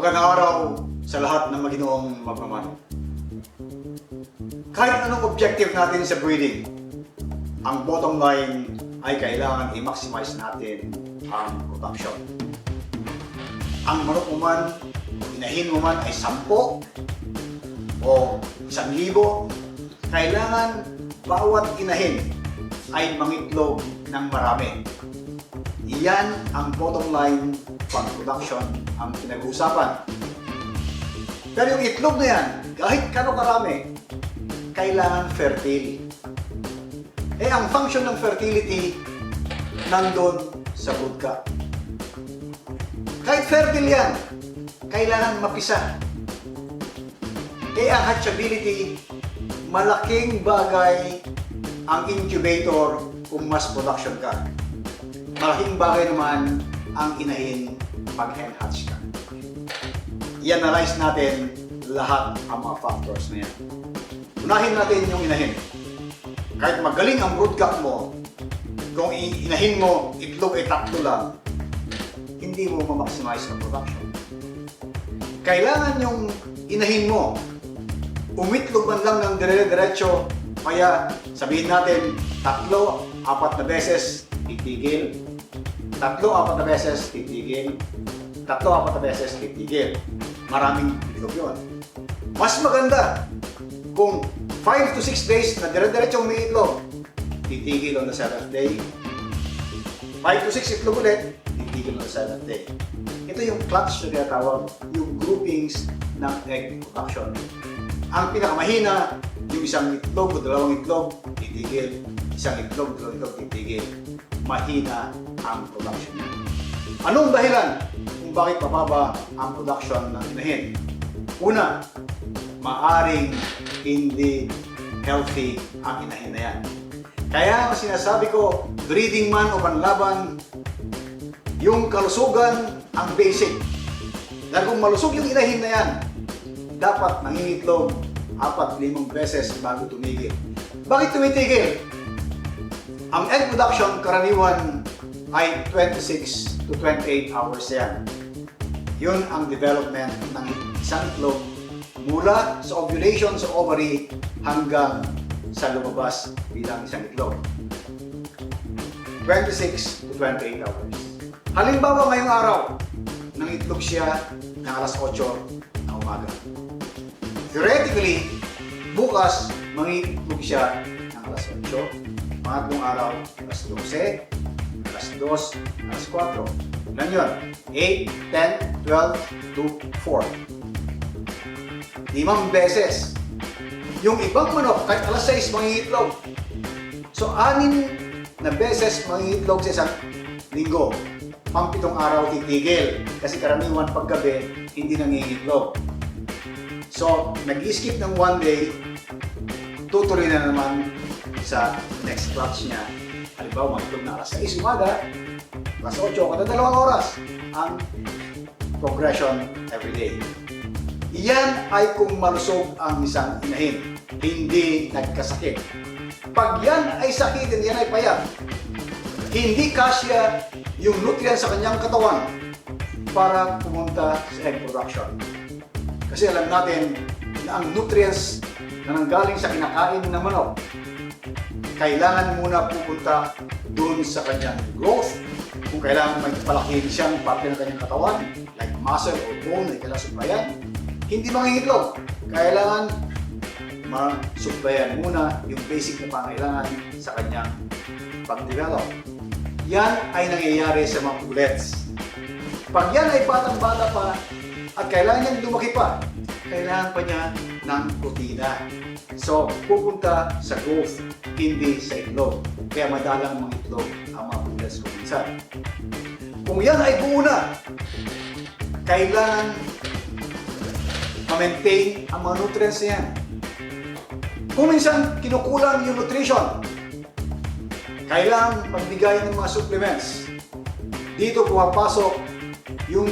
Magandang araw sa lahat ng maginoong magmamano. Kahit anong objective natin sa breeding, ang bottom line ay kailangan i-maximize natin ang production. Ang manok mo man, inahin mo man ay 10 o 1,000, kailangan bawat inahin ay mangitlog ng marami. Iyan ang bottom line pag production ang pinag-uusapan. Pero yung itlog na yan, kahit kano karami, kailangan fertile. Ang function ng fertility nandun sa brood cup. Kahit fertile yan, kailangan mapisa. Ang hatchability, malaking bagay ang incubator kung mas production ka. Malaking bagay naman ang inahin pag hen hatch ka. I-analyze natin lahat ang mga factors na yan. Unahin natin yung inahin. Kahit magaling ang brood cup mo, kung inahin mo itlog ay 3 lang, hindi mo ma-maximize ang production. Kailangan yung inahin mo umitlog man lang ng dire-diretso, kaya sabihin natin 3, 4 na beses titigil, 3, 4 na beses titigil, 3, 4 na beses titigil. Maraming itlog yun. Mas maganda kung 5 to 6 days na dire-diretso umiitlog, titigil on the 7th day. 5 to 6 itlog ulit, titigil on the 7th day. Ito yung clutch na tinatawag, yung groupings ng egg production. Ang pinakamahina, yung 1 itlog o 2 itlog, titigil. 1 itlog, 2 itlog, titigil. Mahina ang production. Anong dahilan kung bakit mababa ang production ng inahin? Una, maaring hindi healthy ang inahin na yan. Kaya sinasabi ko, breeding man o panlaban, yung kalusugan ang basic. Dahil kung malusog yung inahin na yan, dapat nangingitlog 4-5 beses bago tumigil. Bakit tumitigil? Ang egg production karaniwan ay 26 to 28 hours yan. Yun ang development ng isang itlog mula sa ovulation sa ovary hanggang sa lumabas bilang isang itlog. 26 to 28 hours. Halimbawa ngayong araw, nangitlog siya ng alas 8 ng umaga. Theoretically, bukas, mangitlog siya ng alas 8, pangatlong araw, alas 12, alas 2, alas 4. Ilan yun? 8, 10, 12, 2, 4. 5 beses. Yung ibang manok, kahit alas 6, mangitlog. So, 6 na beses mangitlog sa isang linggo. Pang-7 araw titigil. Kasi karaniwan paggabi, hindi nangingitlog. So, nag-skip ng 1 day, tutuloy na naman sa next clutch niya. Halimbawa, mag-itlog na alas 6 umaga, alas 8, kada 2 oras ang progression everyday. Iyan ay kung malusog ang isang inahin, hindi nagkasakit. Pag yan ay sakit, yan ay payat, hindi kasya yung nutrients sa kanyang katawan para pumunta sa egg production. Kasi alam natin na ang nutrients na nanggaling sa kinakain ng manok, kailangan muna pupunta dun sa kanyang growth. Kung kailangan may palakihin siyang parte ng kanyang katawan, like muscle or bone na kailangan suplayan, hindi mangingitlog. Kailangan masuplayan muna yung basic na pangailangan sa kanyang pag-develop. Yan ay nangyayari sa mga pullets. Pag yan ay batang-bata pa at kailangan niyang lumaki pa, kailangan pa niya ng protina. So, pupunta sa growth, hindi sa itlog. Kaya madalang mga itlog ang mga pullets kung minsan. Kung yan ay buo na, kailangan ma-maintain ang mga nutrients niya. Kung minsan kinukulang yung nutrition, kailangan magbigay ng mga supplements. Dito pumapasok yung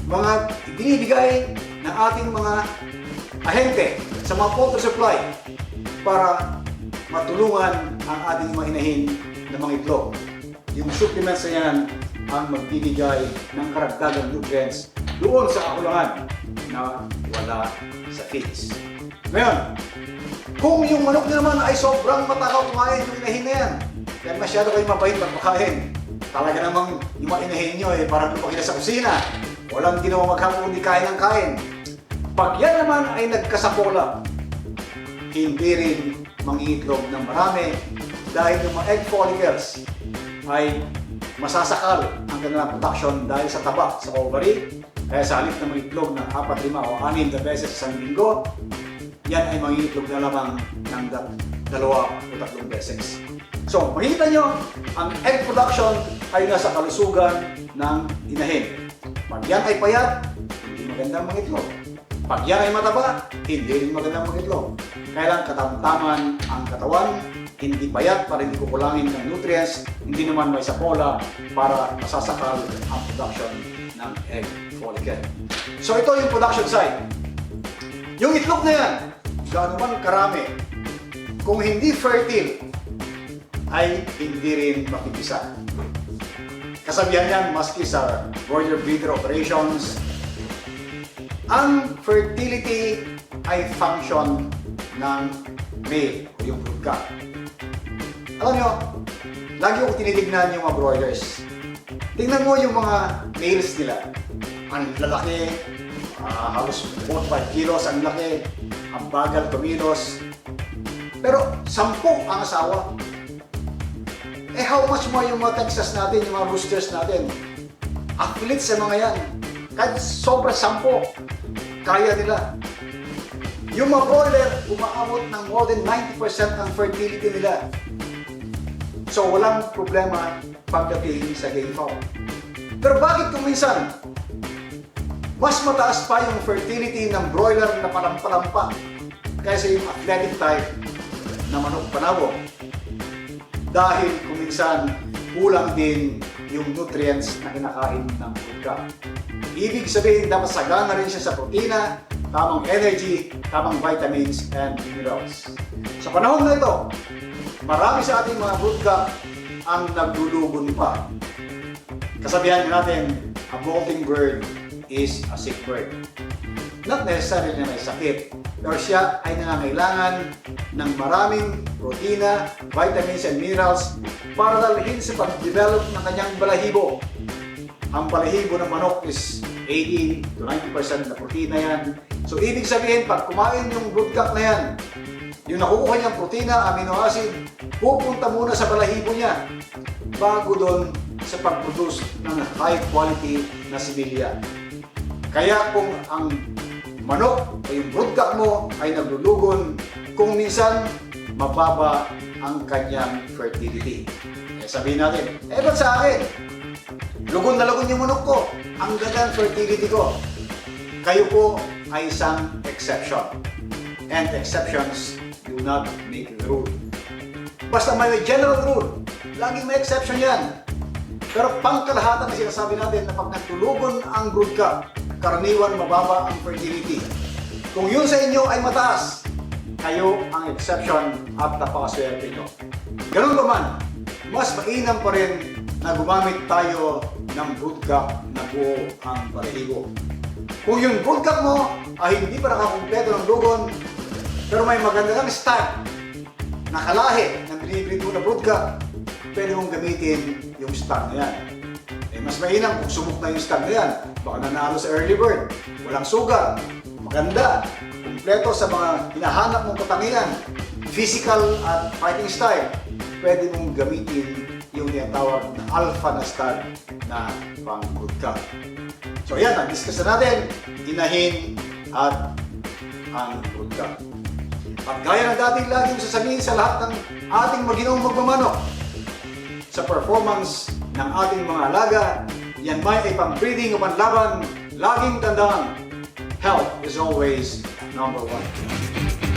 mga binibigay ng ating mga ahente sa mga poultry supply para matulungan ang ating mga inahin na mga itlog. Yung supplements na yan ang magbibigay ng karagdagang nutrients doon sa kakulangan na wala sa feeds. Ngayon, kung yung manok nyo naman ay sobrang matakaw kumain yung inahin na yan, dahil masyado kayo mabait magpakain, talaga namang yung mga inahin nyo parang lumaki na sa kusina, walang ginawa maghapon kundi kain ng kain. Pag yan naman ay nagkasapola, hindi rin mangingitlog ng marami dahil yung mga egg follicles ay masasakal ang kanilang production dahil sa taba sa ovary. Kaya sa halip na mangitlog ng 4, 5 o 6 na beses sa linggo, yan ay mangingitlog na lamang ng 2 o 3 beses. So, makikita nyo, ang egg production ay nasa kalusugan ng inahin. Pag yan ay payat, hindi magandang mangitlog. Pag yan ay mataba, hindi rin magandang mangitlog. Kailangan katamtaman ang katawan, hindi payat para hindi kukulangin ng nutrients, hindi naman may sapola para masasakal ang production ng egg follicle. So ito yung production side. Yung itlog na yan, gaano man karami, kung hindi fertile, ay hindi rin makikisa. Kasabihan yan, maski sa broiler breeder operations, ang fertility ay function ng male o yung brood cock. Alam nyo, lagi ko tinitignan yung mga broilers. Tingnan mo yung mga males nila. Ang lalaki, halos 4-5 kilos, ang laki, ang bagal kumilos. Pero 10 ang asawa. Eh how much more yung mga Texas natin, yung mga roosters natin? Athletes sa mga yan. Kahit sobra 10, kaya nila. Yung mga broiler, umaabot ng more than 90% ang fertility nila. So walang problema pagdating sa game fowl. Pero bakit kung minsan, mas mataas pa yung fertility ng broiler na palampalampa kaysa yung athletic type na manok panabo? Dahil kung minsan, kulang din yung nutrients na kinakain ng brood cock. Ibig sabihin, dapat sagana rin siya sa protina, tamang energy, tamang vitamins and minerals. Sa panahon na ito, marami sa ating mga brood cock ang naglulugon pa. Kasabihan natin, a molting bird is a sick bird. Not necessarily na may sakit, pero siya ay nangangailangan ng maraming protina, vitamins and minerals para dalhin sa pag-develop ng kanyang balahibo. Ang balahibo ng manok is 80 to 90% na protina yan. So ibig sabihin, pag kumain yung brood cock na yan, yung nakukuha niyang protina, amino acid, pupunta muna sa balahibo niya bago doon sa pag-produce ng high quality na sibilya. Kaya kung ang manok o yung brood cock mo ay naglulugon, kung minsan mababa ang kanyang fertility. Eh, sabihin natin, ba't sa akin? Lugon na lugon yung manok ko. Ang ganda fertility ko. Kayo po ay isang exception. And exceptions do not make the rule. Basta may general rule, laging may exception yan. Pero pangkalahatan na sinasabi natin na pag nagtulugon ang brood cock, karaniwan mababa ang fertility. Kung yun sa inyo ay mataas, kayo ang exception at napakaswerte nyo. Ganun ba man, mas mainam pa rin na gumamit tayo ng brood cock na buo ang balahibo. Kung yung brood cock mo ay hindi pa nakakumpleto ng lugon, pero may magandang stud na kalahi ng binibreed mo na brood cock, pwede mong gamitin yung stud na yan. Eh, mas mainam kung sumuk na yung stud na yan, baka nanalo sa early bird, walang sugat, maganda, kumpleto sa mga hinahanap mong katangian, physical at fighting style, pwede mong gamitin yung tinatawag na alpha na stud na pang brood cock. So yan, nag-discuss na natin, inahin at ang brood cock. At gaya ng dating laging sasabihin sa lahat ng ating maginong magmamanok, sa performance ng ating mga alaga, yan may ay pang-breeding o panlaban, laging tandaan, health is always number 1.